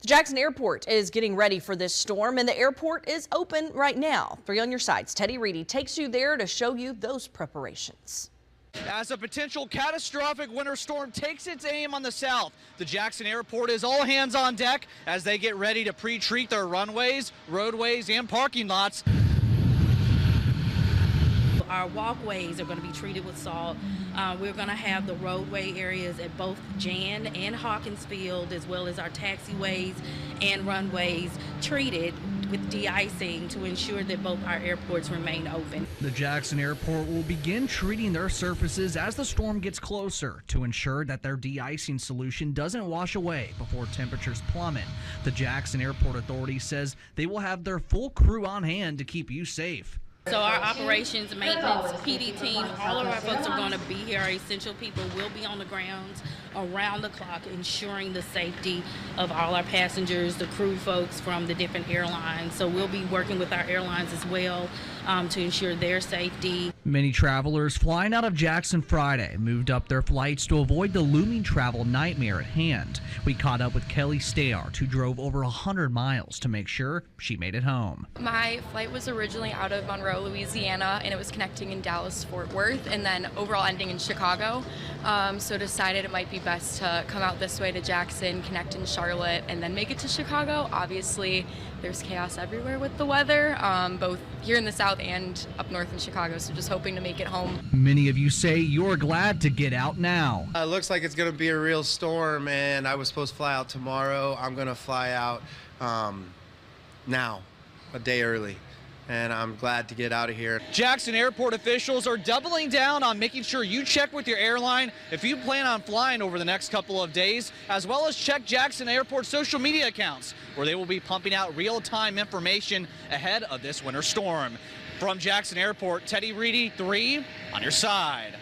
The Jackson Airport is getting ready for this storm, and the airport is open right now. 3 on your sides. Teddy Reedy takes you there to show you those preparations. As a potential catastrophic winter storm takes its aim on the south, the Jackson Airport is all hands on deck as they get ready to pre-treat their runways, roadways, and parking lots. Our walkways are going to be treated with salt. We're going to have the roadway areas at both Jan and Hawkins Field, as well as our taxiways and runways, treated with de-icing to ensure that both our airports remain open. The Jackson Airport will begin treating their surfaces as the storm gets closer to ensure that their de-icing solution doesn't wash away before temperatures plummet. The Jackson Airport Authority says they will have their full crew on hand to keep you safe. So our operations, maintenance, PD team, all of our folks are going to be here. Our essential people will be on the grounds around the clock, ensuring the safety of all our passengers, the crew folks from the different airlines. So we'll be working with our airlines as well to ensure their safety. Many travelers flying out of Jackson Friday moved up their flights to avoid the looming travel nightmare at hand. We caught up with Kelly Stayart, who drove over 100 miles to make sure she made it home. My flight was originally out of Monroe, Louisiana, and it was connecting in Dallas, Fort Worth, and then overall ending in Chicago. So decided it might be best to come out this way to Jackson, connect in Charlotte, and then make it to Chicago. Obviously, there's chaos everywhere with the weather, both here in the south and up north in Chicago, so just hoping to make it home. Many of you say you're glad to get out now. It looks like it's going to be a real storm, and I was supposed to fly out tomorrow. I'm going to fly out now, a day early. And I'm glad to get out of here. Jackson Airport officials are doubling down on making sure you check with your airline if you plan on flying over the next couple of days, as well as check Jackson Airport's social media accounts, where they will be pumping out real-time information ahead of this winter storm. From Jackson Airport, Teddy Reedy, 3 on your side.